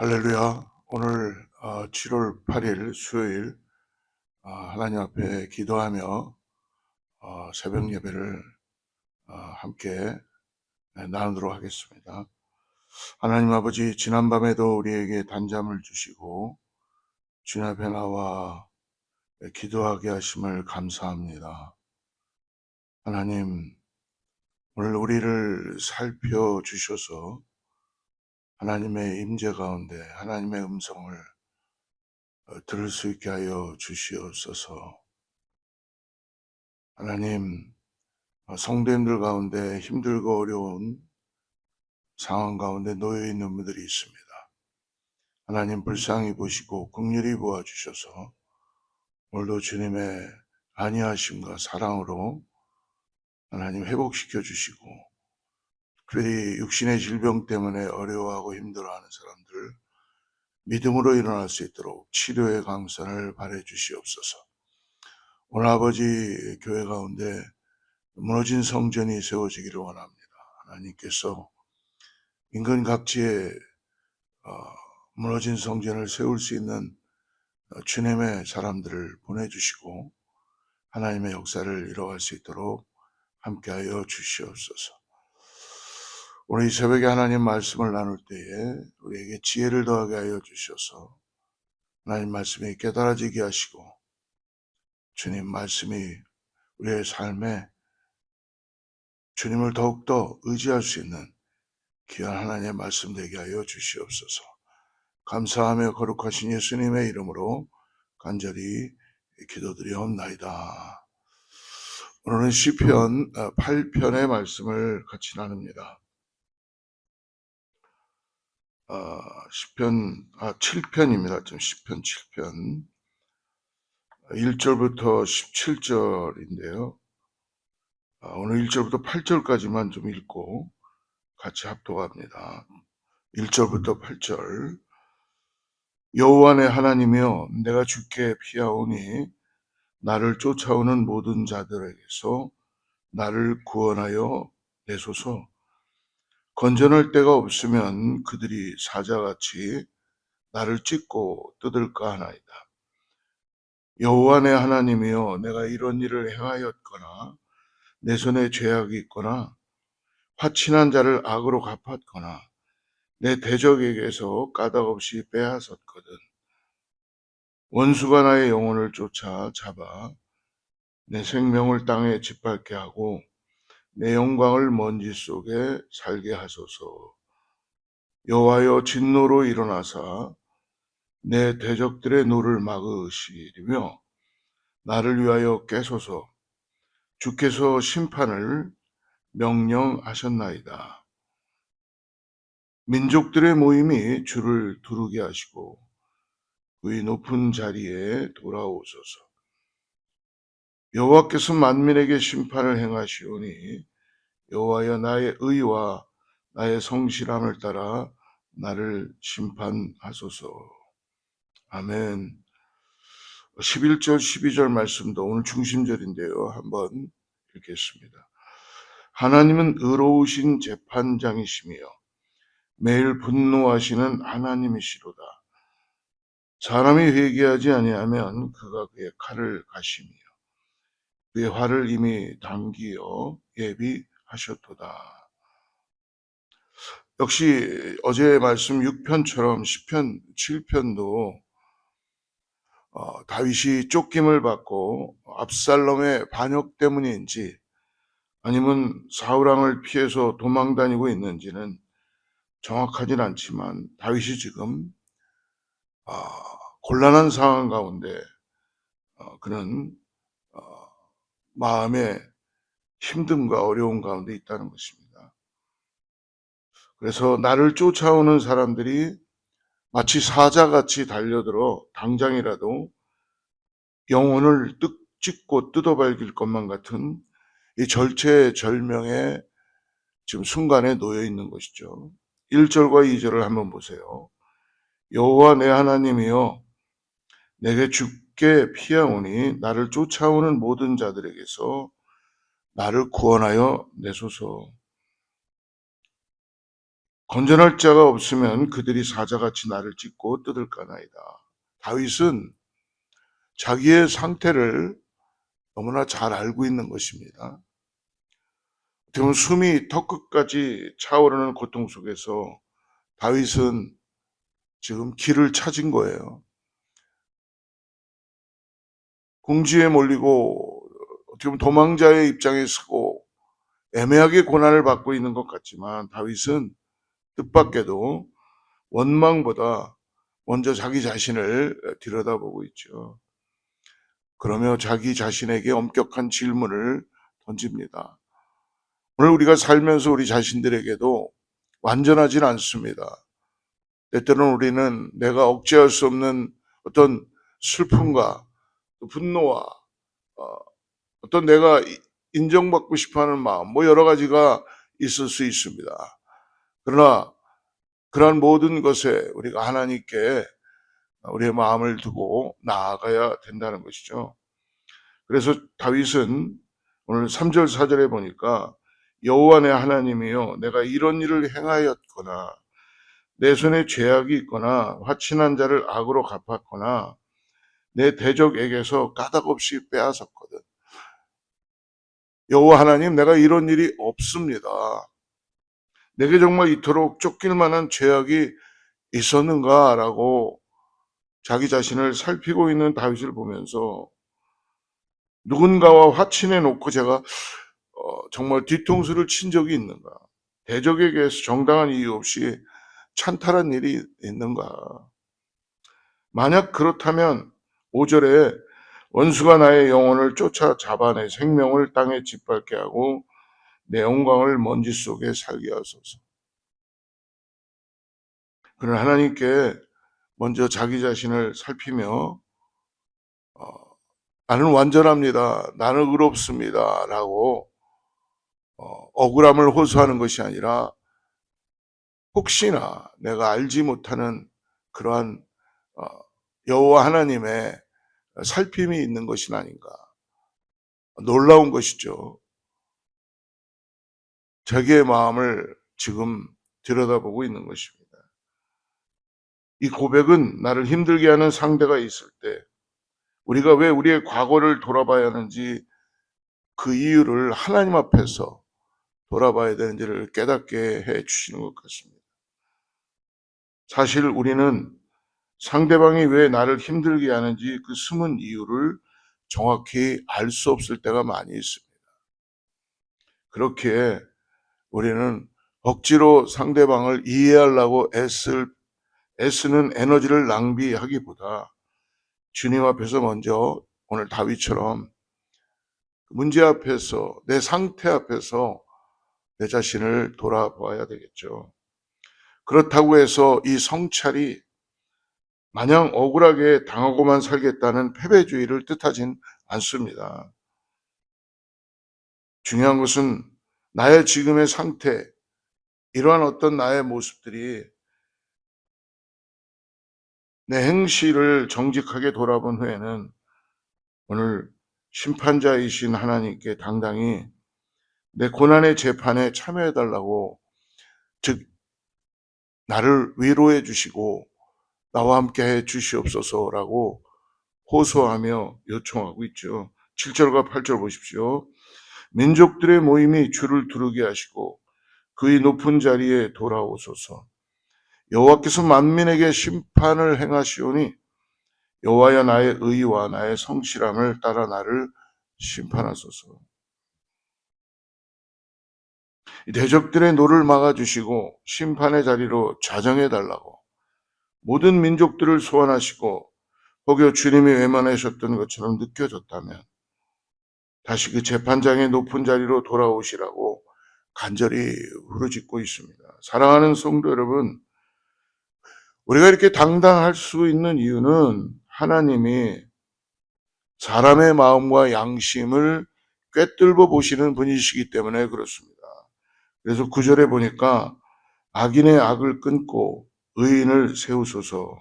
할렐루야. 오늘 7월 8일 수요일 하나님 앞에 기도하며 새벽 예배를 함께 나누도록 하겠습니다. 하나님 아버지, 지난밤에도 우리에게 단잠을 주시고 주님 앞에 나와 기도하게 하심을 감사합니다. 하나님, 오늘 우리를 살펴주셔서 하나님의 임재 가운데 하나님의 음성을 들을 수 있게 하여 주시옵소서. 하나님, 성도님들 가운데 힘들고 어려운 상황 가운데 놓여 있는 분들이 있습니다. 하나님 불쌍히 보시고 긍휼히 보아주셔서 오늘도 주님의 안위하심과 사랑으로 하나님 회복시켜 주시고, 특별히 육신의 질병 때문에 어려워하고 힘들어하는 사람들 믿음으로 일어날 수 있도록 치료의 강선을 바래 주시옵소서. 오늘 아버지, 교회 가운데 무너진 성전이 세워지기를 원합니다. 하나님께서 인근각지에 무너진 성전을 세울 수 있는 주님의 사람들을 보내주시고 하나님의 역사를 이뤄갈 수 있도록 함께하여 주시옵소서. 오늘 이 새벽에 하나님 말씀을 나눌 때에 우리에게 지혜를 더하게 하여 주셔서 하나님 말씀이 깨달아지게 하시고 주님 말씀이 우리의 삶에 주님을 더욱더 의지할 수 있는 귀한 하나님의 말씀 되게 하여 주시옵소서. 감사하며 거룩하신 예수님의 이름으로 간절히 기도드리옵나이다. 오늘은 시편 8편의 말씀을 같이 나눕니다. 시편 7편입니다. 지금 시편 7편 1절부터 17절인데요. 오늘 1절부터 8절까지만 좀 읽고 같이 합독합니다. 1절부터 8절. 여호와 내 하나님이여, 내가 주께 피하오니 나를 쫓아오는 모든 자들에게서 나를 구원하여 내소서. 건전할 데가 없으면 그들이 사자같이 나를 찢고 뜯을까 하나이다. 여호와 내 하나님이여, 내가 이런 일을 행하였거나 내 손에 죄악이 있거나 화친한 자를 악으로 갚았거나 내 대적에게서 까닭없이 빼앗았거든. 원수가 나의 영혼을 쫓아 잡아 내 생명을 땅에 짓밟게 하고 내 영광을 먼지 속에 살게 하소서. 여호와여, 진노로 일어나사 내 대적들의 노를 막으시리며 나를 위하여 깨소서. 주께서 심판을 명령하셨나이다. 민족들의 모임이 주를 두르게 하시고 그의 높은 자리에 돌아오소서. 여호와께서 만민에게 심판을 행하시오니 여호와여, 나의 의와 나의 성실함을 따라 나를 심판하소서. 아멘. 11절 12절 말씀도 오늘 중심절인데요. 한번 읽겠습니다. 하나님은 의로우신 재판장이시며 매일 분노하시는 하나님이시로다. 사람이 회개하지 아니하면 그가 그의 칼을 가시며 그의 활을 이미 당기어 예비하셨도다. 역시 어제의 말씀 6편처럼 시편 7편도 다윗이 쫓김을 받고 압살롬의 반역 때문인지 아니면 사울왕을 피해서 도망 다니고 있는지는 정확하진 않지만 다윗이 지금 곤란한 상황 가운데 그는 마음의 힘듦과 어려움 가운데 있다는 것입니다. 그래서 나를 쫓아오는 사람들이 마치 사자같이 달려들어 당장이라도 영혼을 찢고 뜯어발길 것만 같은 이 절체절명의 지금 순간에 놓여 있는 것이죠. 1절과 2절을 한번 보세요. 여호와 내 하나님이여, 내게 주께 피하오니 나를 쫓아오는 모든 자들에게서 나를 구원하여 내소서. 건전할 자가 없으면 그들이 사자같이 나를 찢고 뜯을까나이다. 다윗은 자기의 상태를 너무나 잘 알고 있는 것입니다. 어떻게 보면 숨이 턱끝까지 차오르는 고통 속에서 다윗은 지금 길을 찾은 거예요. 궁지에 몰리고 어떻게 보면 도망자의 입장에 서고 애매하게 고난을 받고 있는 것 같지만 다윗은 뜻밖에도 원망보다 먼저 자기 자신을 들여다보고 있죠. 그러며 자기 자신에게 엄격한 질문을 던집니다. 오늘 우리가 살면서 우리 자신들에게도 완전하진 않습니다. 때때로는 우리는 내가 억제할 수 없는 어떤 슬픔과 분노와 어떤 내가 인정받고 싶어하는 마음, 뭐 여러 가지가 있을 수 있습니다. 그러나 그러한 모든 것에 우리가 하나님께 우리의 마음을 두고 나아가야 된다는 것이죠. 그래서 다윗은 오늘 3절 4절에 보니까 여호와 내 하나님이여 내가 이런 일을 행하였거나 내 손에 죄악이 있거나 화친한 자를 악으로 갚았거나 내 대적에게서 까닭없이 빼앗았거든. 여호와 하나님, 내가 이런 일이 없습니다. 내게 정말 이토록 쫓길 만한 죄악이 있었는가라고 자기 자신을 살피고 있는 다윗을 보면서 누군가와 화친해 놓고 제가 정말 뒤통수를 친 적이 있는가? 대적에게서 정당한 이유 없이 찬탈한 일이 있는가? 만약 그렇다면 5절에 원수가 나의 영혼을 쫓아 잡아 내 생명을 땅에 짓밟게 하고 내 영광을 먼지 속에 살게 하소서. 그는 하나님께 먼저 자기 자신을 살피며 나는 완전합니다. 나는 의롭습니다. 라고 억울함을 호소하는 것이 아니라 혹시나 내가 알지 못하는 그러한 여호와 하나님의 살핌이 있는 것이 아닌가. 놀라운 것이죠. 자기의 마음을 지금 들여다보고 있는 것입니다. 이 고백은 나를 힘들게 하는 상대가 있을 때 우리가 왜 우리의 과거를 돌아봐야 하는지 그 이유를 하나님 앞에서 돌아봐야 되는지를 깨닫게 해 주시는 것 같습니다. 사실 우리는 상대방이 왜 나를 힘들게 하는지 그 숨은 이유를 정확히 알 수 없을 때가 많이 있습니다. 그렇기에 우리는 억지로 상대방을 이해하려고 애쓰는 에너지를 낭비하기보다 주님 앞에서 먼저 오늘 다윗처럼 문제 앞에서 내 상태 앞에서 내 자신을 돌아봐야 되겠죠. 그렇다고 해서 이 성찰이 마냥 억울하게 당하고만 살겠다는 패배주의를 뜻하진 않습니다. 중요한 것은 나의 지금의 상태, 이러한 어떤 나의 모습들이 내 행실을 정직하게 돌아본 후에는 오늘 심판자이신 하나님께 당당히 내 고난의 재판에 참여해달라고, 즉 나를 위로해 주시고 나와 함께 해 주시옵소서라고 호소하며 요청하고 있죠. 7절과 8절 보십시오. 민족들의 모임이 주를 두르게 하시고 그의 높은 자리에 돌아오소서. 여호와께서 만민에게 심판을 행하시오니 여호와여 나의 의와 나의 성실함을 따라 나를 심판하소서. 대적들의 노를 막아주시고 심판의 자리로 좌정해달라고 모든 민족들을 소환하시고 혹여 주님이 외면하셨던 것처럼 느껴졌다면 다시 그 재판장의 높은 자리로 돌아오시라고 간절히 부르짖고 있습니다. 사랑하는 성도 여러분, 우리가 이렇게 당당할 수 있는 이유는 하나님이 사람의 마음과 양심을 꿰뚫어 보시는 분이시기 때문에 그렇습니다. 그래서 9절에 보니까 악인의 악을 끊고 의인을 세우소서.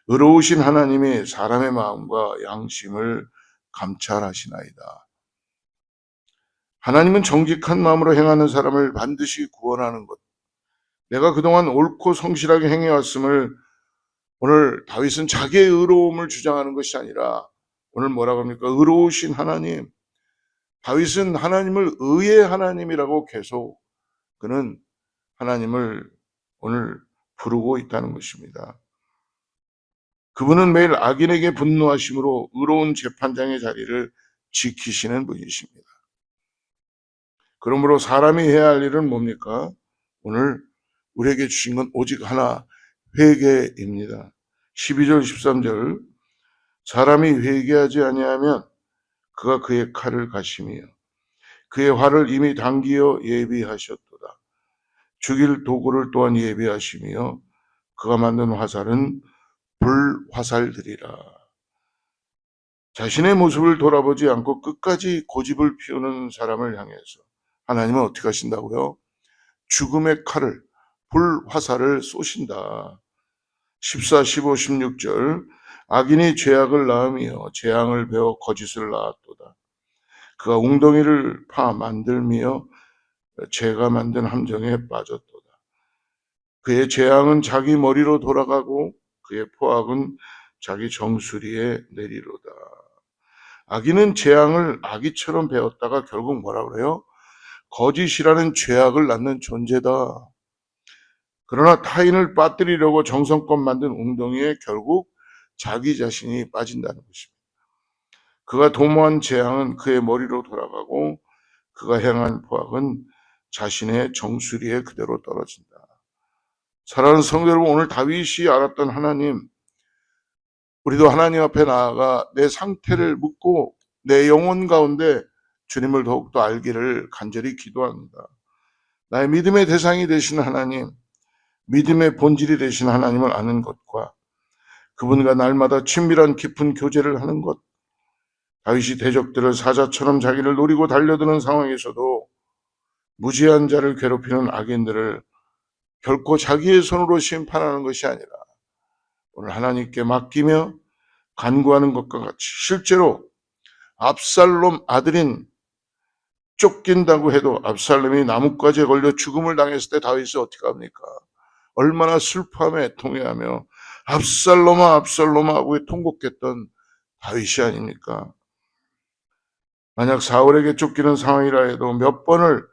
의로우신 하나님이 사람의 마음과 양심을 감찰하시나이다. 하나님은 정직한 마음으로 행하는 사람을 반드시 구원하는 것, 내가 그동안 옳고 성실하게 행해왔음을 오늘 다윗은 자기의 의로움을 주장하는 것이 아니라 오늘 뭐라고 합니까? 의로우신 하나님. 다윗은 하나님을 의의 하나님이라고 계속 그는 하나님을 오늘 부르고 있다는 것입니다. 그분은 매일 악인에게 분노하심으로 의로운 재판장의 자리를 지키시는 분이십니다. 그러므로 사람이 해야 할 일은 뭡니까? 오늘 우리에게 주신 건 오직 하나, 회개입니다. 12절 13절 사람이 회개하지 아니하면 그가 그의 칼을 가시며 그의 활을 이미 당기어 예비하셨도다. 죽일 도구를 또한 예비하시며 그가 만든 화살은 불화살들이라. 자신의 모습을 돌아보지 않고 끝까지 고집을 피우는 사람을 향해서 하나님은 어떻게 하신다고요? 죽음의 칼을, 불화살을 쏘신다. 14, 15, 16절 악인이 죄악을 낳으며 재앙을 베어 거짓을 낳았도다. 그가 웅덩이를 파 만들며 죄가 만든 함정에 빠졌도다. 그의 재앙은 자기 머리로 돌아가고 그의 포악은 자기 정수리에 내리로다. 악인은 재앙을 아기처럼 배웠다가 결국 뭐라 그래요? 거짓이라는 죄악을 낳는 존재다. 그러나 타인을 빠뜨리려고 정성껏 만든 웅덩이에 결국 자기 자신이 빠진다는 것입니다. 그가 도모한 재앙은 그의 머리로 돌아가고 그가 행한 포악은 자신의 정수리에 그대로 떨어진다. 사랑하는 성도 여러분, 오늘 다윗이 알았던 하나님, 우리도 하나님 앞에 나아가 내 상태를 묻고 내 영혼 가운데 주님을 더욱더 알기를 간절히 기도합니다. 나의 믿음의 대상이 되신 하나님, 믿음의 본질이 되신 하나님을 아는 것과 그분과 날마다 친밀한 깊은 교제를 하는 것, 다윗이 대적들을 사자처럼 자기를 노리고 달려드는 상황에서도 무지한 자를 괴롭히는 악인들을 결코 자기의 손으로 심판하는 것이 아니라 오늘 하나님께 맡기며 간구하는 것과 같이 실제로 압살롬 아들인 쫓긴다고 해도 압살롬이 나뭇가지에 걸려 죽음을 당했을 때 다윗이 어떻게 합니까? 얼마나 슬퍼함에 통회하며 압살롬아 압살롬아 하고 통곡했던 다윗이 아닙니까? 만약 사울에게 쫓기는 상황이라 해도 몇 번을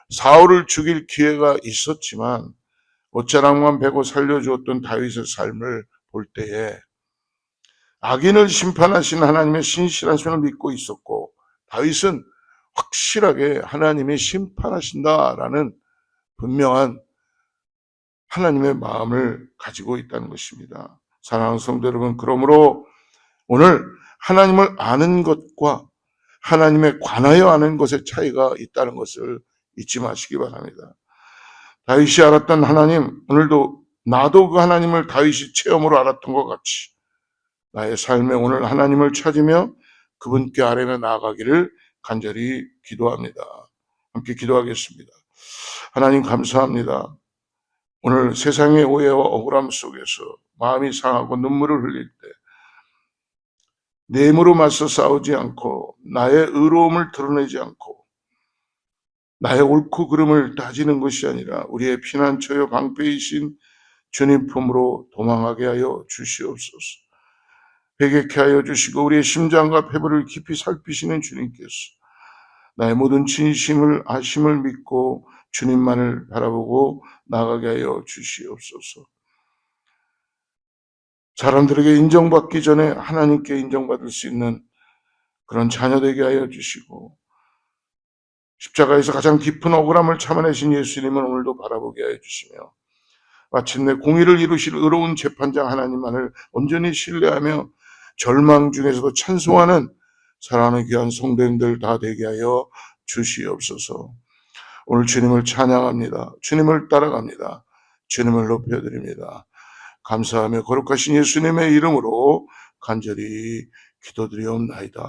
사울을 죽일 기회가 있었지만 옷자락만 베고 살려주었던 다윗의 삶을 볼 때에 악인을 심판하신 하나님의 신실한 손을 믿고 있었고 다윗은 확실하게 하나님이 심판하신다라는 분명한 하나님의 마음을 가지고 있다는 것입니다. 사랑하는 성도 여러분, 그러므로 오늘 하나님을 아는 것과 하나님에 관하여 아는 것의 차이가 있다는 것을 잊지 마시기 바랍니다. 다윗이 알았던 하나님, 오늘도 나도 그 하나님을 다윗이 체험으로 알았던 것 같이 나의 삶에 오늘 하나님을 찾으며 그분께 아뢰며 나아가기를 간절히 기도합니다. 함께 기도하겠습니다. 하나님 감사합니다. 오늘 세상의 오해와 억울함 속에서 마음이 상하고 눈물을 흘릴 때 내 힘으로 맞서 싸우지 않고 나의 의로움을 드러내지 않고 나의 옳고 그름을 따지는 것이 아니라 우리의 피난처여 방패이신 주님 품으로 도망하게 하여 주시옵소서. 회개케 하여 주시고 우리의 심장과 폐부를 깊이 살피시는 주님께서 나의 모든 진심을 아심을 믿고 주님만을 바라보고 나가게 하여 주시옵소서. 사람들에게 인정받기 전에 하나님께 인정받을 수 있는 그런 자녀 되게 하여 주시고 십자가에서 가장 깊은 억울함을 참아내신 예수님을 오늘도 바라보게 하여 주시며 마침내 공의를 이루실 의로운 재판장 하나님만을 온전히 신뢰하며 절망 중에서도 찬송하는 사랑하는 귀한 성도님들 다 되게 하여 주시옵소서. 오늘 주님을 찬양합니다. 주님을 따라갑니다. 주님을 높여드립니다. 감사하며 거룩하신 예수님의 이름으로 간절히 기도드리옵나이다.